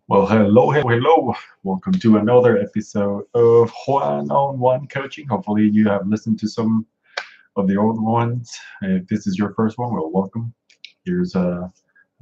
Well, hello, hello, hello. Welcome to another episode of Juan on One Coaching. Hopefully, you have listened to some of the old ones. If this is your first one, well, welcome. Here's I'm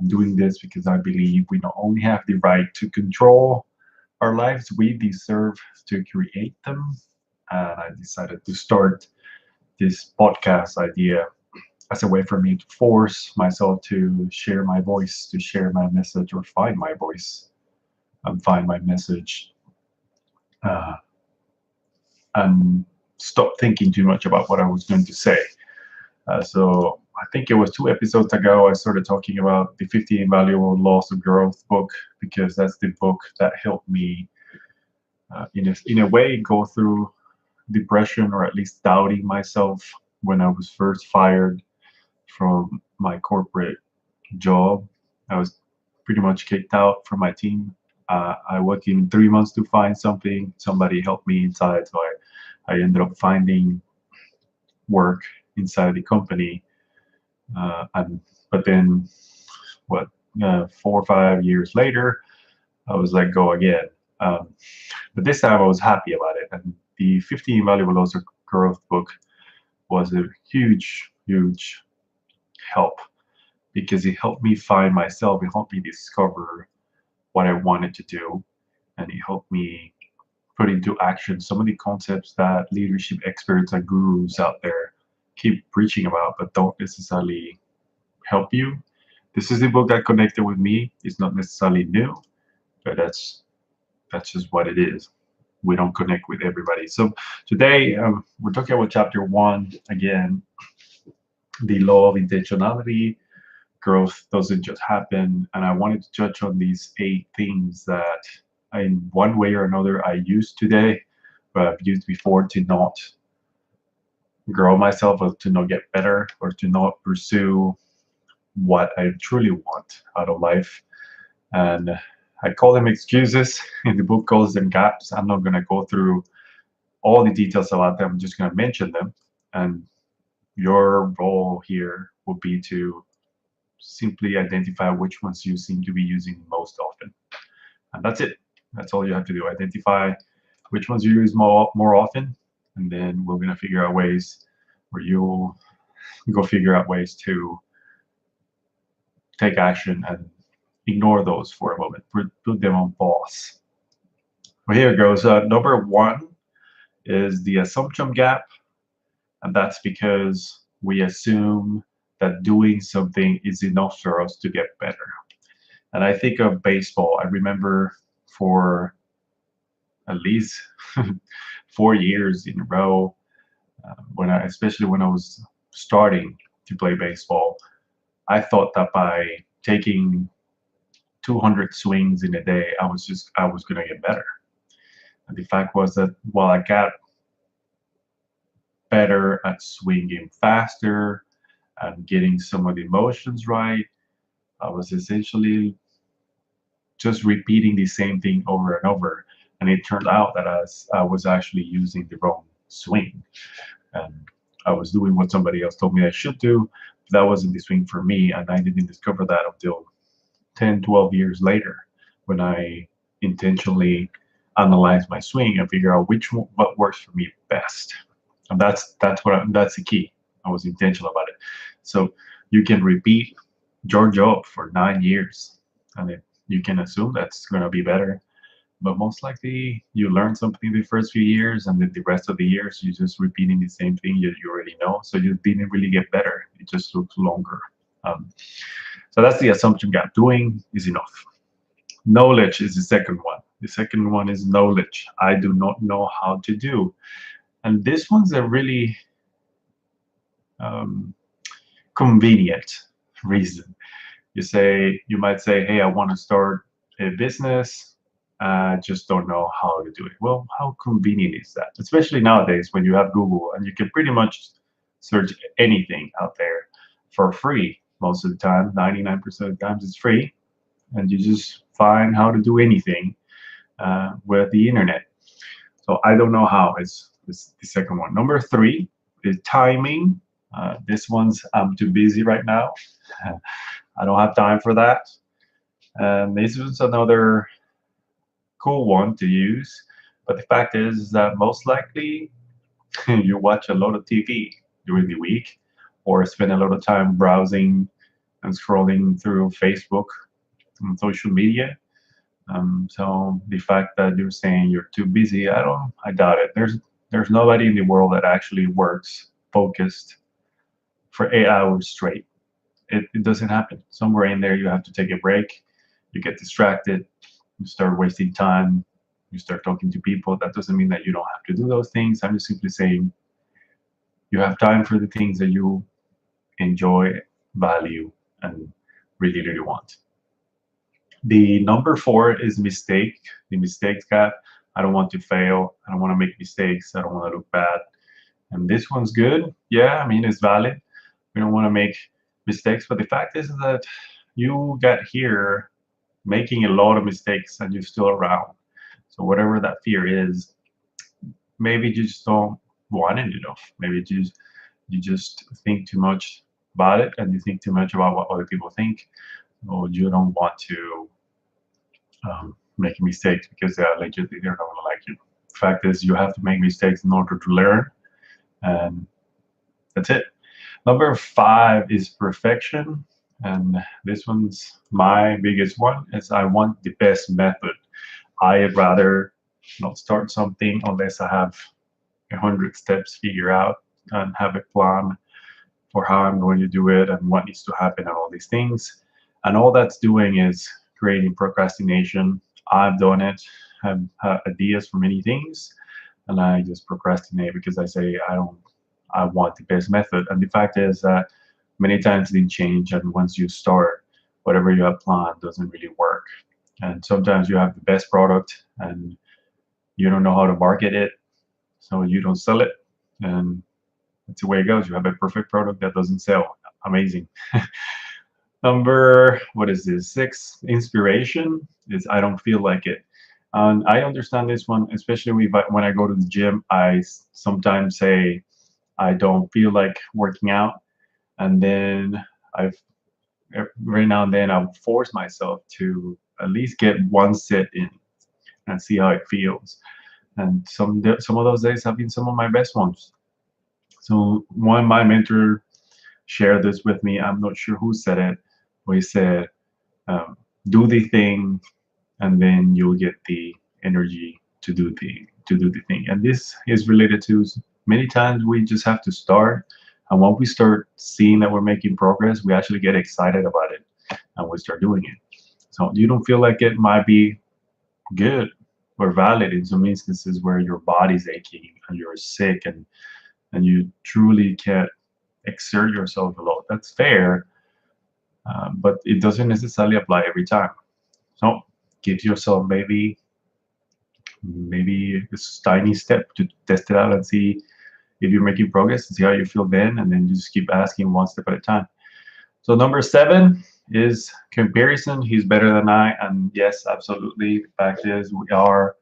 doing this because I believe we not only have the right to control our lives, we deserve to create them. And I decided to start this podcast idea as a way for me to force myself to share my voice, to share my message, or find my voice and find my message uh, and stop thinking too much about what I was going to say. So I think it was 2 episodes ago I started talking about the 50 Invaluable Laws of Growth book because that's the book that helped me, in a way, go through depression or at least doubting myself when I was first fired from my corporate job. I was pretty much kicked out from my team. I worked in 3 months to find something. Somebody helped me inside, so I ended up finding work inside the company. And but then, what, 4 or 5 years later, I was let go again. Um, but this time I was happy about it. And the 15 Valuable Laws of Growth book was a huge, huge help because it helped me find myself. It helped me discover what I wanted to do, and it helped me put into action some of the concepts that leadership experts and gurus out there keep preaching about, but don't necessarily help you. This is the book that connected with me. It's not necessarily new, but that's just what it is. We don't connect with everybody. So today we're talking about chapter one again, the law of intentionality. Growth doesn't just happen, and I wanted to touch on these 8 things that, in one way or another, I use today, but I've used before to not grow myself, or to not get better, or to not pursue what I truly want out of life. And I call them excuses. In the book calls them gaps. I'm not going to go through all the details about them. I'm just going to mention them. And your role here will be to simply identify which ones you seem to be using most often. And that's it. That's all you have to do. Identify which ones you use more often, and then we're gonna figure out ways where you'll go figure out ways to take action and ignore those for a moment. Put them on pause. Well, here it goes. Number one is the assumption gap, and that's because we assume that doing something is enough for us to get better. And I think of baseball. I remember for at least 4 years in a row, especially when I was starting to play baseball, I thought that by taking 200 swings in a day, I was gonna get better. And the fact was that while I got better at swinging faster and getting some of the motions right, I was essentially just repeating the same thing over and over. And it turned out that I was actually using the wrong swing. And I was doing what somebody else told me I should do. That wasn't the swing for me. And I didn't discover that until 10, 12 years later when I intentionally analyzed my swing and figure out what works for me best. And that's the key. I was intentional about it. So you can repeat your job for 9 years, and you can assume that's going to be better. But most likely, you learn something the first few years, and then the rest of the years, you're just repeating the same thing you already know. So you didn't really get better. It just took longer. Um, so that's the assumption gap. Doing is enough. Knowledge is the second one. The second one is knowledge. I do not know how to do. And this one's a really um, convenient reason. You might say, hey, I want to start a business. I just don't know how to do it. Well, how convenient is that? Especially nowadays when you have Google and you can pretty much search anything out there for free most of the time. 99% of the times it's free, and you just find how to do anything with the internet. So I don't know how is the second one. Number three is timing. This one's I'm too busy right now. I don't have time for that. And this is another cool one to use. But the fact is that most likely you watch a lot of TV during the week or spend a lot of time browsing and scrolling through Facebook and social media. So the fact that you're saying you're too busy, I doubt it. There's nobody in the world that actually works focused for 8 hours straight. It doesn't happen. Somewhere in there, you have to take a break. You get distracted. You start wasting time. You start talking to people. That doesn't mean that you don't have to do those things. I'm just simply saying you have time for the things that you enjoy, value, and really, really want. The number four is mistake, the mistakes gap. I don't want to fail. I don't want to make mistakes. I don't want to look bad. And this one's good. Yeah, I mean, it's valid. We don't want to make mistakes. But the fact is that you got here making a lot of mistakes and you're still around. So whatever that fear is, maybe you just don't want it enough. Maybe you just think too much about it and you think too much about what other people think, or you don't want to make mistakes because they're not going to like you. The fact is, you have to make mistakes in order to learn, and that's it. Number five is perfection, and this one's my biggest one. Is I want the best method. I'd rather not start something unless I have 100 steps figured out and have a plan for how I'm going to do it and what needs to happen and all these things. And all that's doing is creating procrastination. I've done it. I've had ideas for many things, and I just procrastinate because I say I want the best method. And the fact is that many times they change, and once you start, whatever you have planned doesn't really work. And sometimes you have the best product and you don't know how to market it, so you don't sell it. And that's the way it goes. You have a perfect product that doesn't sell. Amazing. Number, what is this? Six, inspiration is I don't feel like it. And I understand this one, especially when I go to the gym. I sometimes say I don't feel like working out, and then I've every now and then I'll force myself to at least get one set in and see how it feels. And some of those days have been some of my best ones. So one my mentor shared this with me. I'm not sure who said it, but he said, "Do the thing, and then you'll get the energy to do the thing." And this is related to many times we just have to start, and when we start seeing that we're making progress, we actually get excited about it, and we start doing it. So you don't feel like it might be good or valid in some instances where your body's aching and you're sick and you truly can't exert yourself a lot. That's fair, but it doesn't necessarily apply every time. So give yourself maybe a tiny step to test it out and see if you're making progress and see how you feel then, and then just keep asking one step at a time. So number seven is comparison. He's better than I, and yes, absolutely. The fact is we are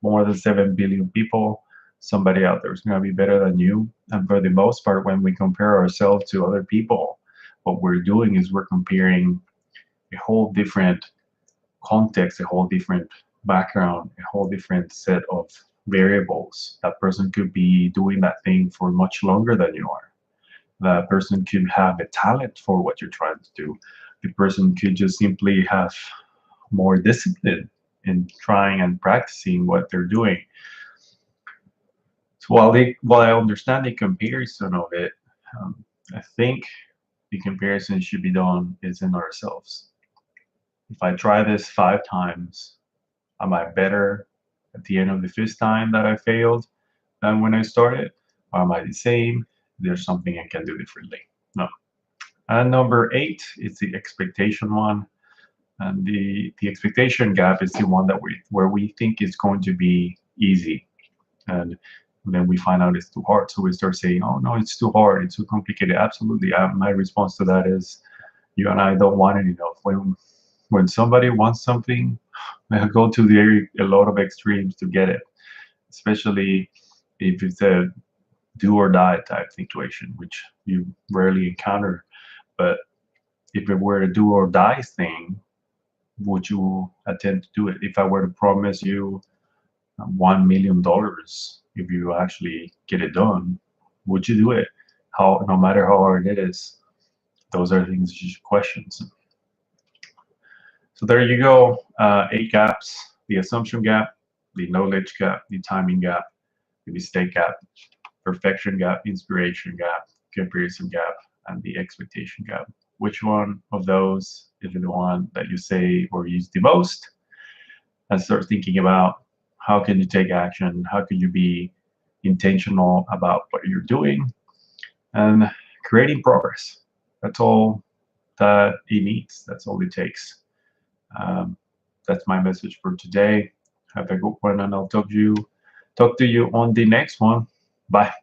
more than 7 billion people. Somebody out there is going to be better than you. And for the most part, when we compare ourselves to other people, what we're doing is we're comparing a whole different context, a whole different background, a whole different set of variables. That person could be doing that thing for much longer than you are. That person could have a talent for what you're trying to do. The person could just simply have more discipline in trying and practicing what they're doing. So while I understand the comparison of it, I think the comparison should be done is in ourselves. If I try this 5 times, am I better at the end of the fifth time that I failed than when I started? Or am I the same? There's something I can do differently. No. And number eight is the expectation one. And the expectation gap is the one that where we think it's going to be easy. And then we find out it's too hard. So we start saying, oh no, it's too hard, it's too complicated. Absolutely. My response to that is you and I don't want it enough. When somebody wants something, they'll go to a lot of extremes to get it, especially if it's a do or die type situation, which you rarely encounter. But if it were a do or die thing, would you attempt to do it? If I were to promise you $1 million if you actually get it done, would you do it? How, no matter how hard it is, those are things you should question. So there you go. 8 gaps: the assumption gap, the knowledge gap, the timing gap, the mistake gap, perfection gap, inspiration gap, comparison gap, and the expectation gap. Which one of those is the one that you say or use the most? And start thinking about how can you take action? How can you be intentional about what you're doing and creating progress? That's all that it needs. That's all it takes. Um, that's my message for today. Have a good one, and I'll talk to you on the next one. Bye.